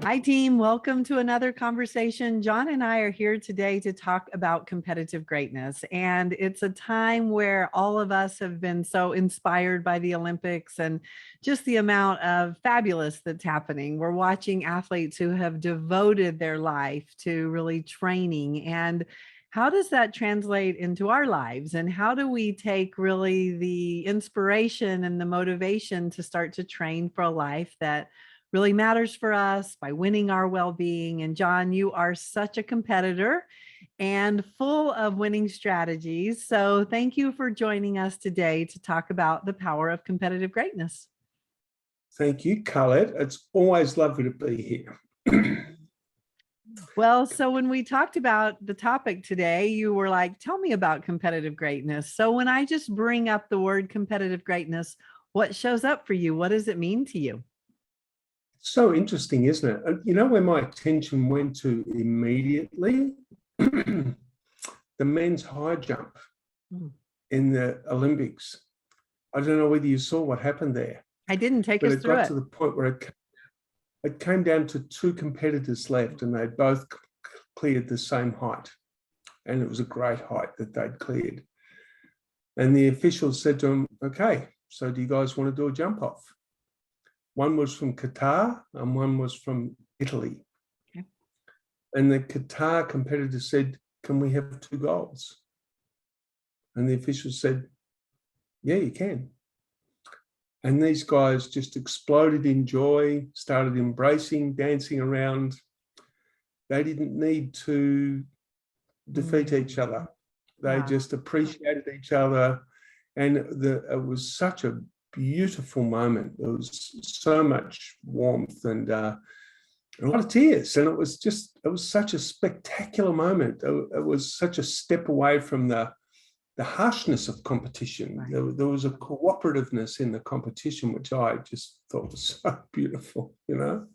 Hi, team. Welcome to another conversation. John and I are here today to talk about competitive greatness. And it's a time where all of us have been so inspired by the Olympics and just the amount of fabulous that's happening. We're watching athletes who have devoted their life to really training. And how does that translate into our lives? And how do we take really the inspiration and the motivation to start to train for a life that really matters for us by winning our well-being? And John, you are such a competitor and full of winning strategies. So thank you for joining us today to talk about the power of competitive greatness. Thank you, Colette. It's always lovely to be here. Well, so when we talked about the topic today, you were like, tell me about competitive greatness. So when I just bring up the word competitive greatness, what shows up for you? What does it mean to you? So interesting, isn't it? You know where my attention went to immediately? The men's high jump in the Olympics. I don't know whether you saw what happened there. I didn't take us through it. But it got to the point where it came down to two competitors left, and they both cleared the same height. And it was a great height that they'd cleared. And the officials said to them, okay, so do you guys want to do a jump off? One was from Qatar and one was from Italy. Okay. And the Qatar competitor said, can we have 2 goals? And the officials said, yeah, you can. And these guys just exploded in joy, started embracing, dancing around. They didn't need to defeat each other. They just appreciated each other. And it was such a beautiful moment. There was so much warmth and a lot of tears. And it was such a spectacular moment. It was such a step away from the harshness of competition. Right. There was a cooperativeness in the competition, which I just thought was so beautiful, you know?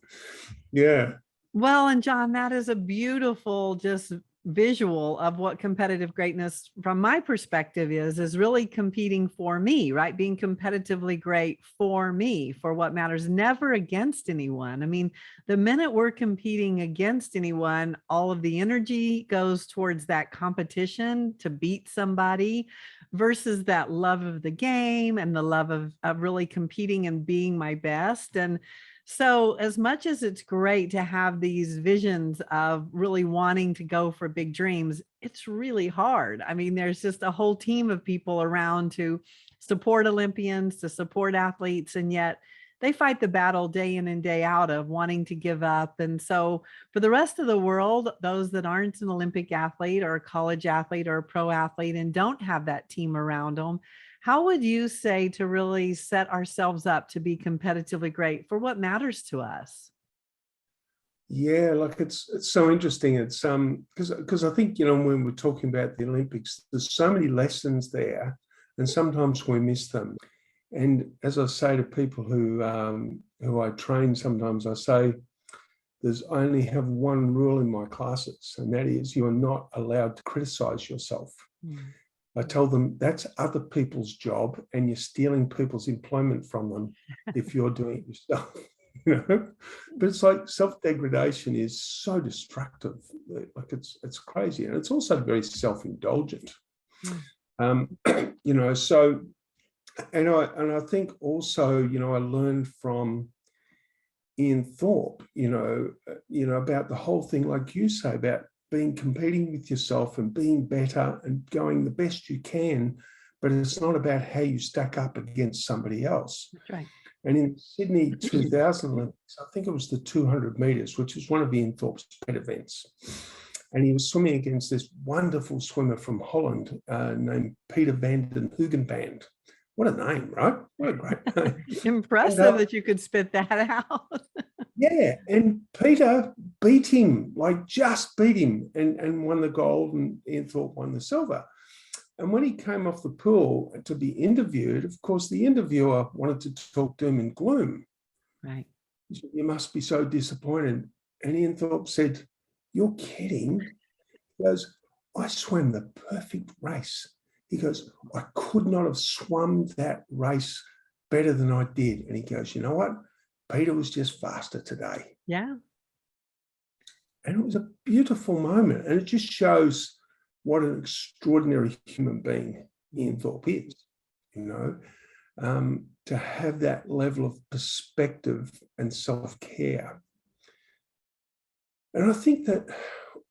Yeah. Well, and John, that is a beautiful just visual of what competitive greatness from my perspective is really competing for me, right? Being competitively great for me, for what matters, never against anyone. I mean, the minute we're competing against anyone, all of the energy goes towards that competition to beat somebody versus that love of the game and the love of really competing and being my best. And so as much as it's great to have these visions of really wanting to go for big dreams, it's really hard. I mean, there's just a whole team of people around to support Olympians, to support athletes, and yet they fight the battle day in and day out of wanting to give up. And so for the rest of the world, those that aren't an Olympic athlete or a college athlete or a pro athlete and don't have that team around them, how would you say to really set ourselves up to be competitively great for what matters to us? Yeah, like it's so interesting. It's because I think, you know, when we're talking about the Olympics, there's so many lessons there, and sometimes we miss them. And as I say to people who I train, sometimes I say, I only have one rule in my classes, and that is you are not allowed to criticize yourself. I tell them that's other people's job, and you're stealing people's employment from them if you're doing it yourself. You know, but it's like self-degradation is so destructive. Like it's crazy, and it's also very self-indulgent. You know, so and I think also, you know, I learned from Ian Thorpe, you know, about the whole thing, like you say, about competing with yourself and being better and going the best you can, but it's not about how you stack up against somebody else. That's right. And in Sydney 2000 Olympics, I think it was the 200 meters, which was one of Ian Thorpe's pet events. And he was swimming against this wonderful swimmer from Holland named Peter van den Hoogenband. What a name, right? What a great name. Impressive that you could spit that out. Yeah, and Peter beat him, like just beat him, and won the gold, and Ian Thorpe won the silver. And when he came off the pool to be interviewed, of course, the interviewer wanted to talk doom and gloom. Right. He said, you must be so disappointed. And Ian Thorpe said, you're kidding. He goes, I swam the perfect race. He goes, I could not have swum that race better than I did. And he goes, you know what? Peter was just faster today. Yeah. And it was a beautiful moment. And it just shows what an extraordinary human being Ian Thorpe is, you know, to have that level of perspective and self-care. And I think that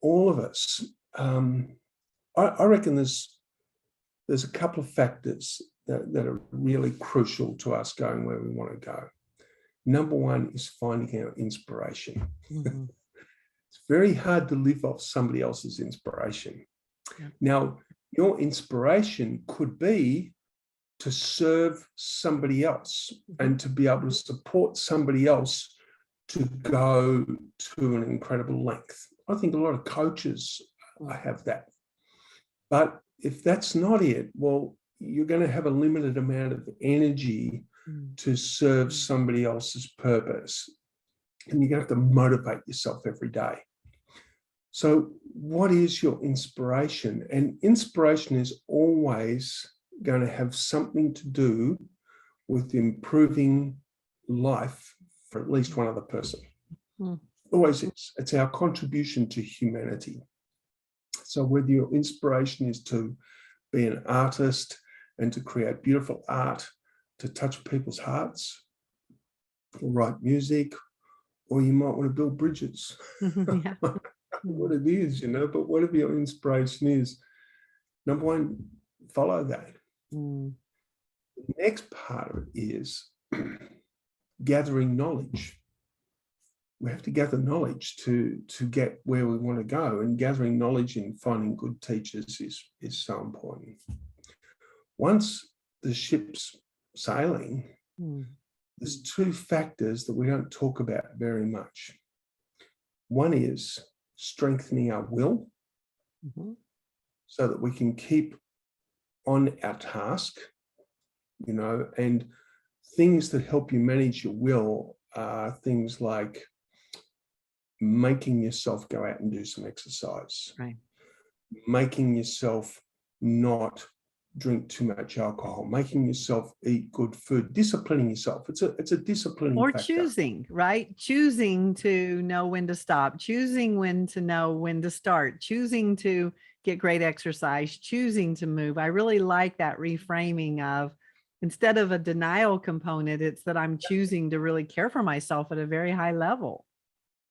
all of us, I reckon there's a couple of factors that are really crucial to us going where we want to go. Number one is finding our inspiration. Mm-hmm. It's very hard to live off somebody else's inspiration. Yeah. Now, your inspiration could be to serve somebody else and to be able to support somebody else to go to an incredible length. I think a lot of coaches have that. But if that's not it, well, you're going to have a limited amount of energy to serve somebody else's purpose. And you're going to have to motivate yourself every day. So what is your inspiration? And inspiration is always going to have something to do with improving life for at least one other person. Always is. It's our contribution to humanity. So whether your inspiration is to be an artist and to create beautiful art, to touch people's hearts, or write music, or you might want to build bridges. Yeah. What it is, you know, but whatever your inspiration is, number one, follow that. The next part of it is gathering knowledge. We have to gather knowledge to get where we want to go, and gathering knowledge and finding good teachers is so important. Once the ship's sailing, there's two factors that we don't talk about very much. One is strengthening our will so that we can keep on our task, you know, and things that help you manage your will are things like making yourself go out and do some exercise, right, making yourself not drink too much alcohol, making yourself eat good food, disciplining yourself. It's a disciplining or factor. choosing, right? Choosing to know when to stop, choosing when to know when to start, choosing to get great exercise, choosing to move. I really like that reframing of, instead of a denial component, it's that I'm choosing to really care for myself at a very high level.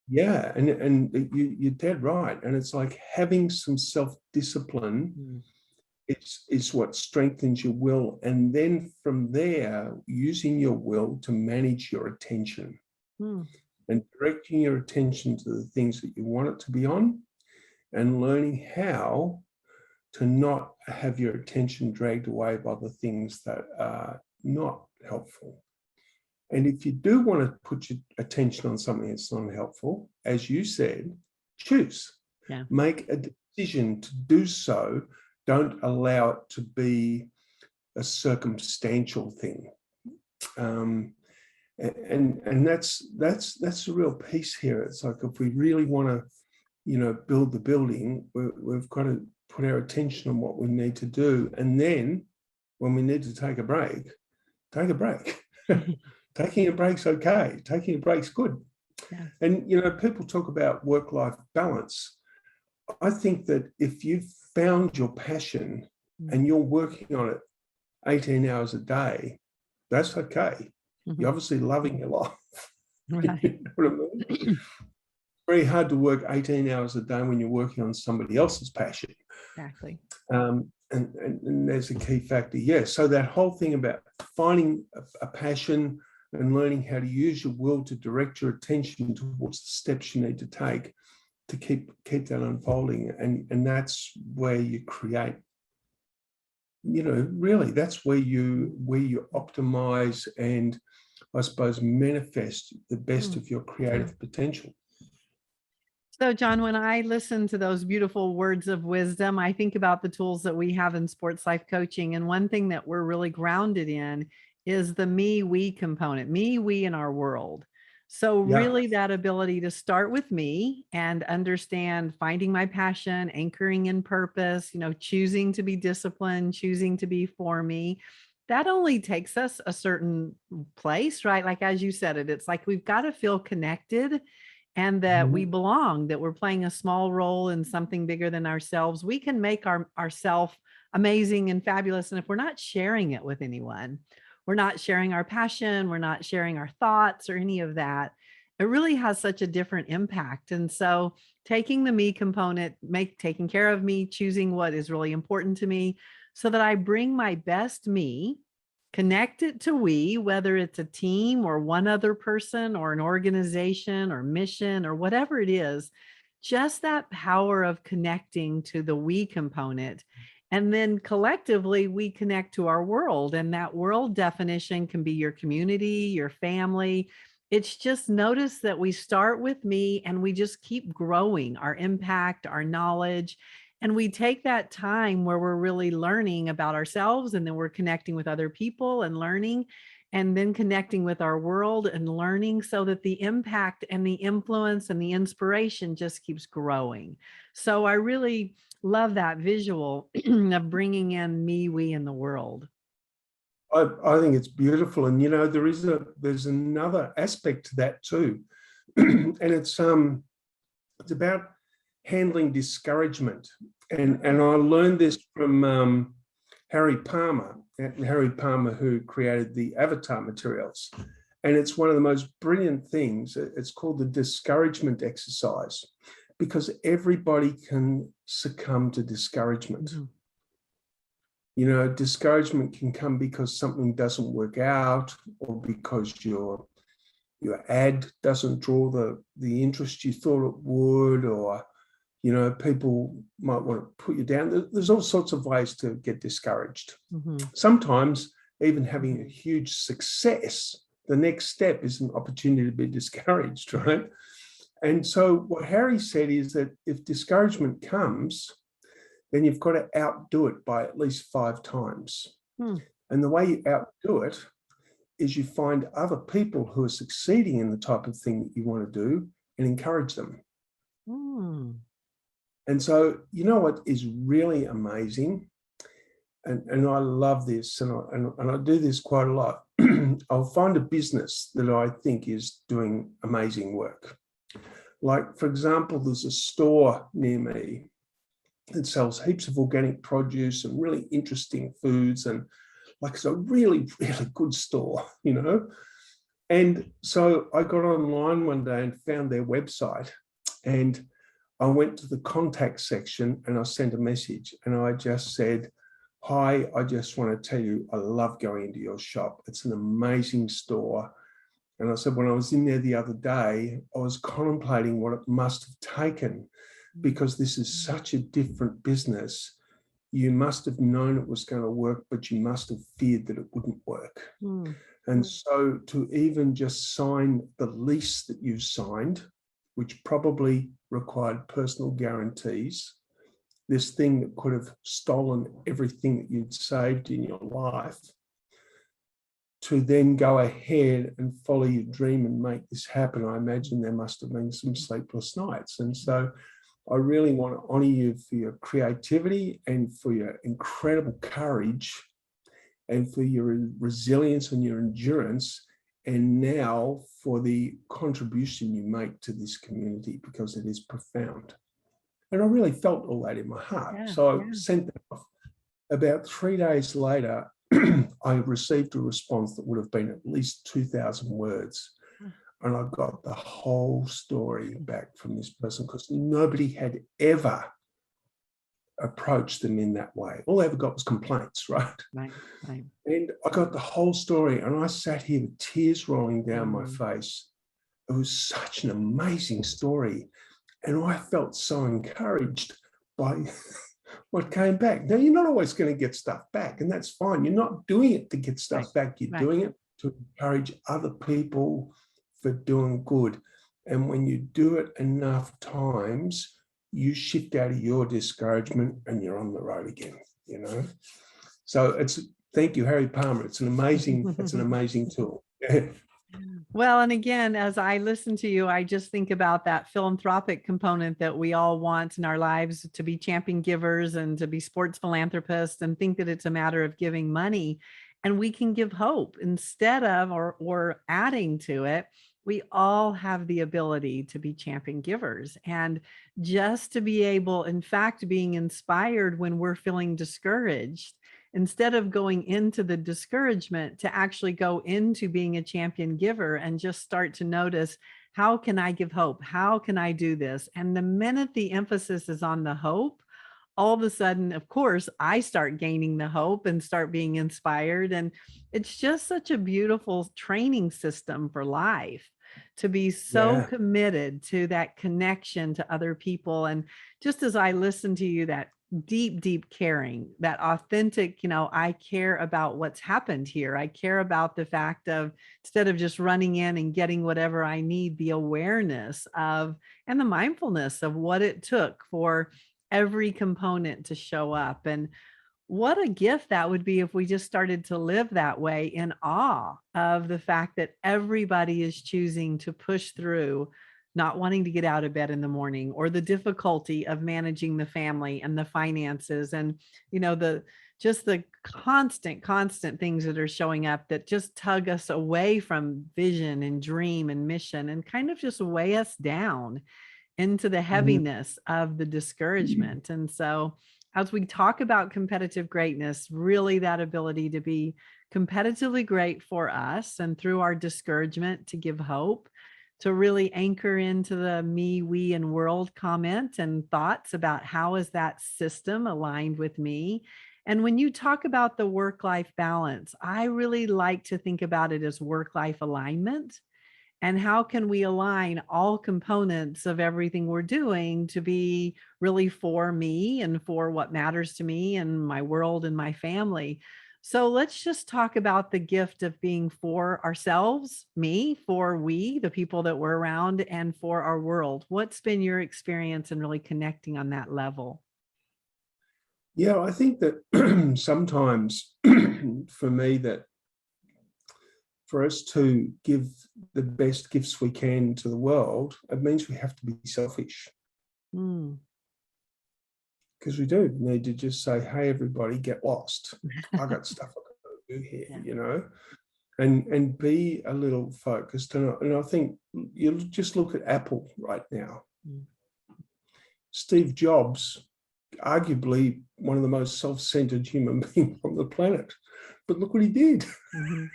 Yeah, and you're dead right. And it's like having some self-discipline is what strengthens your will. And then from there, using your will to manage your attention and directing your attention to the things that you want it to be on, and learning how to not have your attention dragged away by the things that are not helpful. And if you do want to put your attention on something that's not helpful, as you said, choose. Yeah. Make a decision to do so. Don't allow it to be a circumstantial thing. And that's the real piece here. It's like, if we really want to, you know, build the building, we've got to put our attention on what we need to do. And then when we need to take a break, take a break. Taking a break's okay. Taking a break's good. Yeah. And, you know, people talk about work-life balance. I think that if you've found your passion and you're working on it 18 hours a day, that's okay. You're obviously loving your life. Right. You know what I mean? Very hard to work 18 hours a day when you're working on somebody else's passion. Exactly. And there's a key factor. Yeah. So that whole thing about finding a passion and learning how to use your will to direct your attention towards the steps you need to take to keep that unfolding. And that's where you create, you know, really, that's where you optimize and, I suppose, manifest the best of your creative potential. So, John, when I listen to those beautiful words of wisdom, I think about the tools that we have in sports life coaching. And one thing that we're really grounded in is the me, we component, me, we, in our world. So really that ability to start with me and understand finding my passion, anchoring in purpose, you know, choosing to be disciplined, choosing to be for me. That only takes us a certain place, right? Like, as you said it, it's like we've got to feel connected and that we Mhm. belong, that we're playing a small role in something bigger than ourselves. We can make ourself amazing and fabulous. And if we're not sharing it with anyone, we're not sharing our passion, we're not sharing our thoughts or any of that, it really has such a different impact. And so taking the me component, taking care of me, choosing what is really important to me so that I bring my best me, connect it to we, whether it's a team or one other person or an organization or mission or whatever it is, just that power of connecting to the we component. And then collectively, we connect to our world. And that world definition can be your community, your family. It's just notice that we start with me and we just keep growing our impact, our knowledge. And we take that time where we're really learning about ourselves, and then we're connecting with other people and learning, and then connecting with our world and learning, so that the impact and the influence and the inspiration just keeps growing. So I really love that visual of bringing in me, we, and the world. I think it's beautiful. And, there's another aspect to that too. And it's about handling discouragement. And I learned this from Harry Palmer, who created the Avatar materials. And it's one of the most brilliant things. It's called the discouragement exercise, because everybody can succumb to discouragement. Mhm. Discouragement can come because something doesn't work out, or because your ad doesn't draw the interest you thought it would, or people might want to put you down. There's all sorts of ways to get discouraged. Mhm. Sometimes even having a huge success, the next step is an opportunity to be discouraged, right? And so what Harry said is that if discouragement comes, then you've got to outdo it by at least 5 times. Hmm. And the way you outdo it is you find other people who are succeeding in the type of thing that you want to do and encourage them. Hmm. And so, what is really amazing, and I love this, and I do this quite a lot. I'll find a business that I think is doing amazing work. Like, for example, there's a store near me that sells heaps of organic produce and really interesting foods, and like it's a really, really good store, And so I got online one day and found their website, and I went to the contact section and I sent a message, and I just said, "Hi, I just want to tell you, I love going into your shop. It's an amazing store." And I said, when I was in there the other day, I was contemplating what it must have taken, because this is such a different business. You must have known it was going to work, but you must have feared that it wouldn't work. Hmm. And so to even just sign the lease that you've signed, which probably required personal guarantees, this thing that could have stolen everything that you'd saved in your life, to then go ahead and follow your dream and make this happen, I imagine there must have been some sleepless nights. And so I really want to honor you for your creativity and for your incredible courage and for your resilience and your endurance, and now for the contribution you make to this community, because it is profound. And I really felt all that in my heart. Yeah, So I yeah. sent that off. About 3 days later, I received a response that would have been at least 2,000 words. And I got the whole story back from this person, because nobody had ever approached them in that way. All they ever got was complaints, right? Right, right. And I got the whole story, and I sat here with tears rolling down my face. It was such an amazing story. And I felt so encouraged by what came back. Now, you're not always going to get stuff back, and that's fine. You're not doing it to get stuff back. You're doing it to encourage other people for doing good. And when you do it enough times, you shift out of your discouragement and you're on the road again, So thank you, Harry Palmer. It's an amazing tool. Well, and again, as I listen to you, I just think about that philanthropic component that we all want in our lives, to be champion givers and to be sports philanthropists, and think that it's a matter of giving money. And we can give hope instead of, or adding to it. We all have the ability to be champion givers, and just to be able, in fact, being inspired when we're feeling discouraged, instead of going into the discouragement, to actually go into being a champion giver and just start to notice, how can I give hope? How can I do this? And the minute the emphasis is on the hope, all of a sudden, of course, I start gaining the hope and start being inspired. And it's just such a beautiful training system for life, to be so Yeah. committed to that connection to other people. And just as I listen to you, that deep, deep caring, that authentic, I care about what's happened here. I care about the fact of, instead of just running in and getting whatever I need, the awareness of, and the mindfulness of what it took for every component to show up. And what a gift that would be if we just started to live that way, in awe of the fact that everybody is choosing to push through not wanting to get out of bed in the morning, or the difficulty of managing the family and the finances, and the just the constant things that are showing up that just tug us away from vision and dream and mission, and kind of just weigh us down into the Mhm. heaviness of the discouragement. And so, as we talk about competitive greatness, really that ability to be competitively great for us, and through our discouragement to give hope, to really anchor into the me, we, and world comment and thoughts about, how is that system aligned with me? And when you talk about the work-life balance, I really like to think about it as work-life alignment. And how can we align all components of everything we're doing to be really for me and for what matters to me and my world and my family? So let's just talk about the gift of being for ourselves, me, for we, the people that we're around, and for our world. What's been your experience in really connecting on that level? Yeah, I think that sometimes for me, that for us to give the best gifts we can to the world, it means we have to be selfish, Mm. because we do need to just say, hey, everybody, get lost. I got stuff I got to do here, Yeah. and be a little focused. And I think you just look at Apple right now. Mm. Steve Jobs, arguably one of the most self-centered human beings on the planet. But look what he did. Mhm.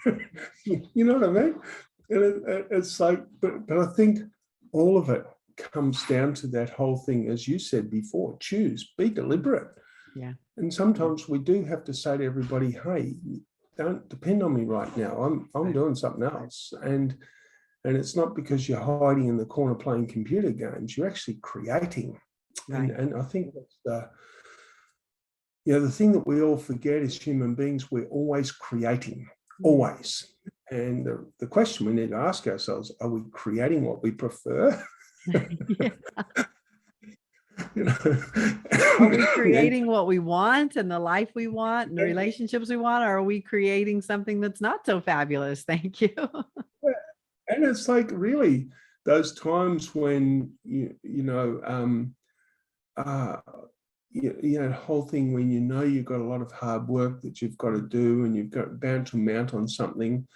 You know what I mean? And it's like, but I think all of it comes down to that whole thing, as you said before, choose, be deliberate. Yeah. And sometimes we do have to say to everybody, hey, don't depend on me right now. I'm Right. doing something else. And it's not because you're hiding in the corner playing computer games, you're actually creating. Right. And I think that's the thing that we all forget as human beings, we're always creating, always. And the question we need to ask ourselves, are we creating what we prefer? Yeah. You know? Are we and, creating what we want and the life we want and the relationships we want? Or are we creating something that's not so fabulous? Thank you. and it's like, really, those times when the whole thing when you've got a lot of hard work that you've got to do, and you've got bound to mount on something,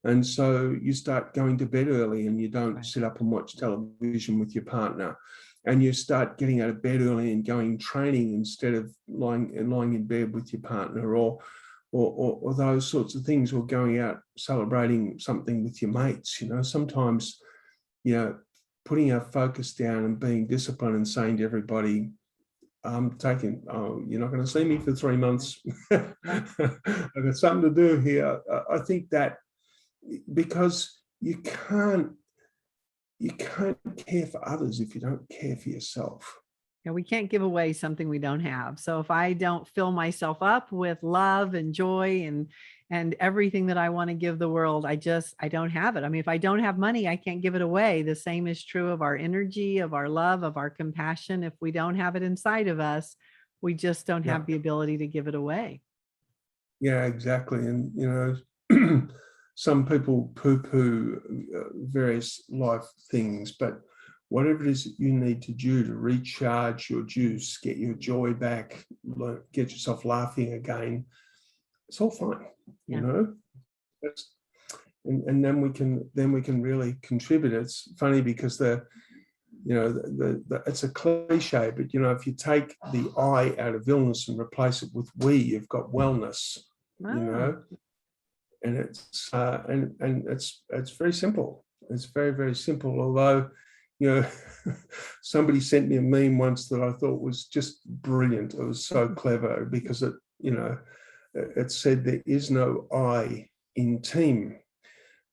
and so you start going to bed early, and you don't Right. sit up and watch television with your partner, and you start getting out of bed early and going training instead of lying in bed with your partner, or those sorts of things, or going out celebrating something with your mates. Sometimes, putting our focus down and being disciplined and saying to everybody, you're not going to see me for 3 months. I've got something to do here. I think that, because you can't care for others if you don't care for yourself. Yeah, we can't give away something we don't have. So if I don't fill myself up with love and joy and everything that I want to give the world, I don't have it. I mean, if I don't have money, I can't give it away. The same is true of our energy, of our love, of our compassion. If we don't have it inside of us, we just don't Yeah, have the ability to give it away. yeah, exactly. And some people poo-poo various life things, but whatever it is that you need to do to recharge your juice, get your joy back, get yourself laughing again, it's all fine. Yeah. That's, and then we can really contribute. It's funny because it's a cliche, but if you take the I out of illness and replace it with we, you've got wellness. And it's it's very simple. It's very, very simple. Although, somebody sent me a meme once that I thought was just brilliant. It was so clever because it said there is no I in team,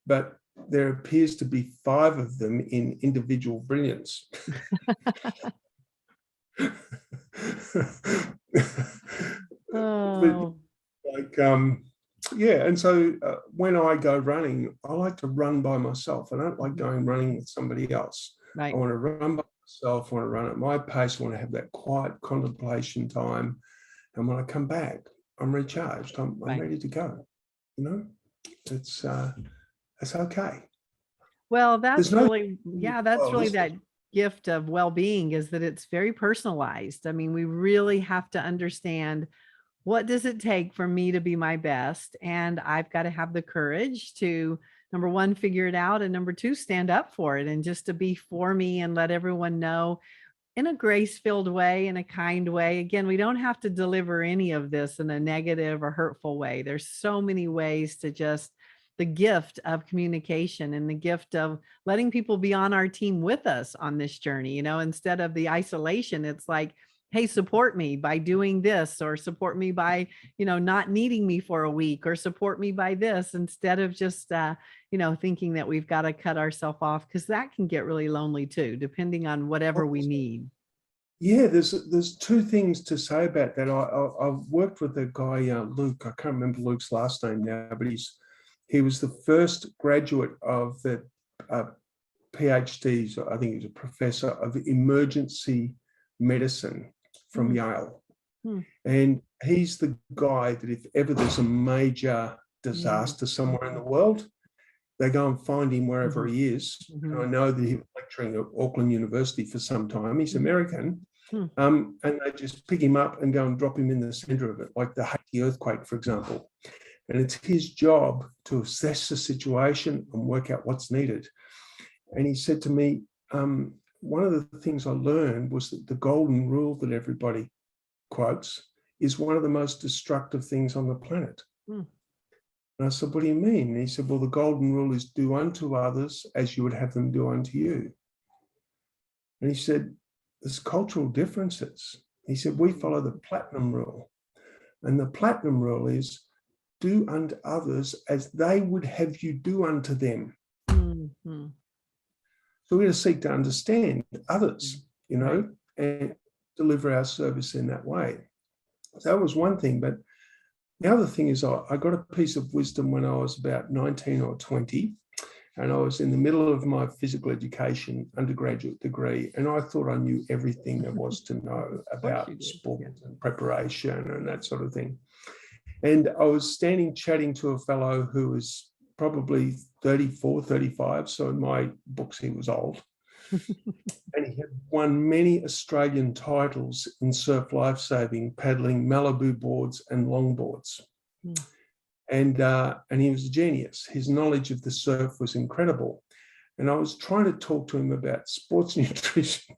but there appears to be 5 of them in individual brilliance. Oh. And so when I go running, I like to run by myself. I don't like going running with somebody else. Right. I want to run by myself. I want to run at my pace. I want to have that quiet contemplation time. And when I come back, I'm recharged. I'm ready to go. It's okay. Well, that's really that gift of well-being, is that it's very personalized. I mean, we really have to understand, what does it take for me to be my best? And I've got to have the courage to, number one, figure it out, and number two, stand up for it, and just to be for me and let everyone know in a grace-filled way, in a kind way. Again, we don't have to deliver any of this in a negative or hurtful way. There's so many ways to just the gift of communication and the gift of letting people be on our team with us on this journey. Instead of the isolation, it's like, hey, support me by doing this, or support me by, not needing me for a week, or support me by this, instead of just, thinking that we've got to cut ourselves off, because that can get really lonely too, depending on whatever we need. Yeah, there's 2 things to say about that. I've worked with a guy, Luke. I can't remember Luke's last name now, but he was the first graduate of the PhDs. I think he's a professor of emergency medicine from Yale. And he's the guy that if ever there's a major disaster somewhere in the world, they go and find him wherever he is. And I know that he was lecturing at Auckland University for some time. He's American. And they just pick him up and go and drop him in the center of it, like the Haiti earthquake, for example. And it's his job to assess the situation and work out what's needed. And he said to me, one of the things I learned was that the golden rule that everybody quotes is one of the most destructive things on the planet. And I said, what do you mean? And he said, well, the golden rule is do unto others as you would have them do unto you. And he said, there's cultural differences. He said, we follow the platinum rule. And the platinum rule is do unto others as they would have you do unto them. So we're going to seek to understand others, and deliver our service in that way. So that was one thing. But the other thing is I got a piece of wisdom when I was about 19 or 20, and I was in the middle of my physical education undergraduate degree, and I thought I knew everything there was to know about sport and preparation and that sort of thing. And I was chatting to a fellow who was probably 34, 35. So in my books, he was old. And he had won many Australian titles in surf lifesaving, paddling Malibu boards and longboards. And he was a genius. His knowledge of the surf was incredible. And I was trying to talk to him about sports nutrition.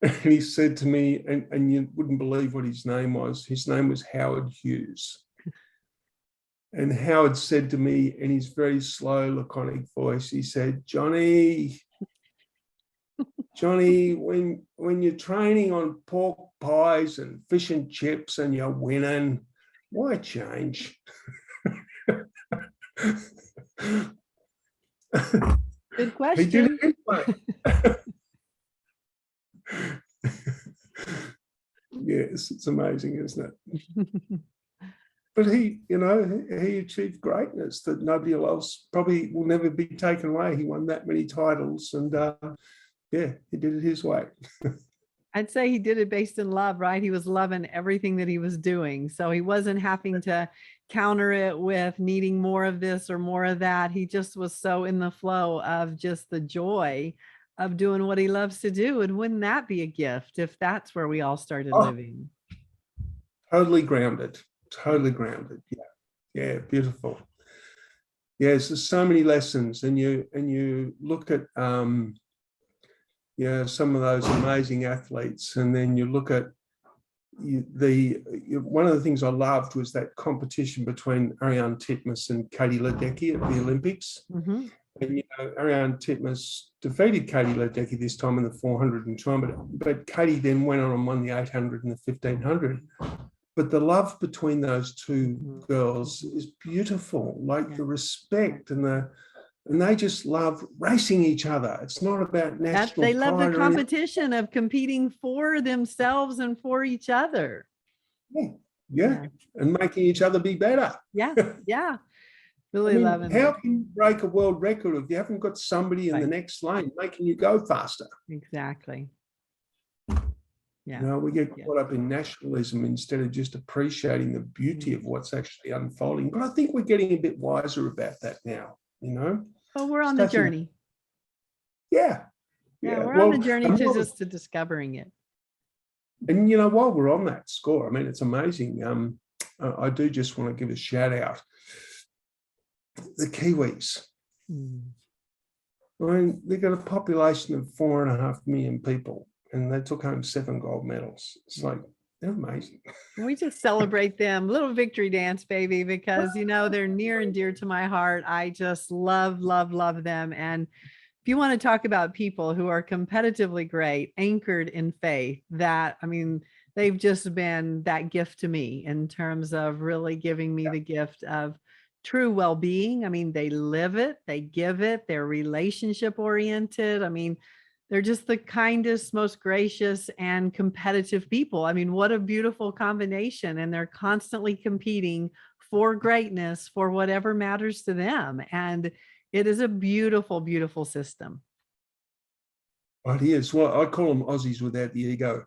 And he said to me, and you wouldn't believe what his name was. His name was Howard Hughes. And Howard said to me in his very slow, laconic voice, he said, Johnny, when you're training on pork pies and fish and chips and you're winning, why change? Good question. Yes, it's amazing, isn't it? But he achieved greatness that nobody else probably will never be taken away. He won that many titles, and he did it his way. I'd say he did it based in love, right? He was loving everything that he was doing. So he wasn't having to counter it with needing more of this or more of that. He just was so in the flow of just the joy of doing what he loves to do. And wouldn't that be a gift if that's where we all started living? Totally grounded. Yeah, beautiful. Yes, there's so many lessons, and you look at some of those amazing athletes, and then you look at one of the things I loved was that competition between Ariane Titmus and Katie Ledecky at the Olympics. Mm-hmm. And Ariane Titmus defeated Katie Ledecky this time in the 400 and 200, but Katie then went on and won the 800 and the 1500. But the love between those two girls is beautiful, like the respect and they just love racing each other. It's not about national They love pride the competition of competing for themselves and for each other. Yeah. And making each other be better. Yeah. Really loving how it. can you break a world record if you haven't got somebody in the next lane making you go faster? Exactly. Yeah. We get caught up in nationalism instead of just appreciating the beauty of what's actually unfolding. But I think we're getting a bit wiser about that now, Well, we're on the journey. Yeah, we're on the journey to discovering it. And while we're on that score, I mean, it's amazing. I do just want to give a shout out. The Kiwis. I mean, they've got a population of 4.5 million people, and they took home 7 gold medals. It's like, they're amazing. We just celebrate them. Little victory dance, baby, because, they're near and dear to my heart. I just love, love, love them. And if you want to talk about people who are competitively great, anchored in faith, they've just been that gift to me in terms of really giving me the gift of true well-being. They live it, they give it, they're relationship oriented. They're just the kindest, most gracious and competitive people. What a beautiful combination. And they're constantly competing for greatness, for whatever matters to them. And it is a beautiful, beautiful system. It is. Well, I call them Aussies without the ego.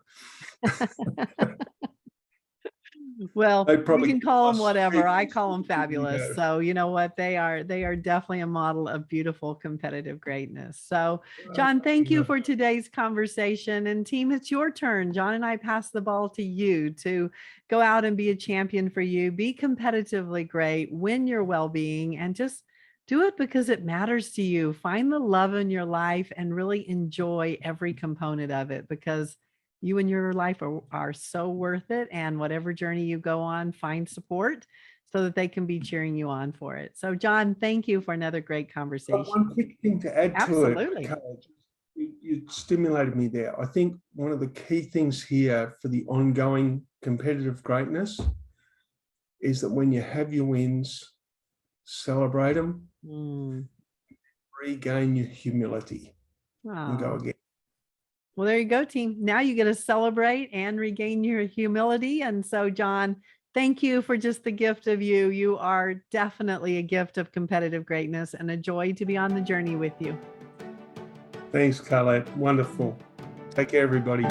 Well, you can call them whatever. I call them fabulous. So you know what? They are definitely a model of beautiful competitive greatness. So John, thank you for today's conversation. And team, it's your turn. John and I pass the ball to you to go out and be a champion for you, be competitively great, win your well-being, and just do it because it matters to you. Find the love in your life and really enjoy every component of it, because you and your life are so worth it. And whatever journey you go on, find support so that they can be cheering you on for it. So John, thank you for another great conversation. One quick thing to add Absolutely. to it. You stimulated me there. I think one of the key things here for the ongoing competitive greatness is that when you have your wins, celebrate them, regain your humility, and go again. Well, there you go, team. Now you get to celebrate and regain your humility. And so, John, thank you for just the gift of you. You are definitely a gift of competitive greatness and a joy to be on the journey with you. Thanks, Carlette. Wonderful. Take care, everybody.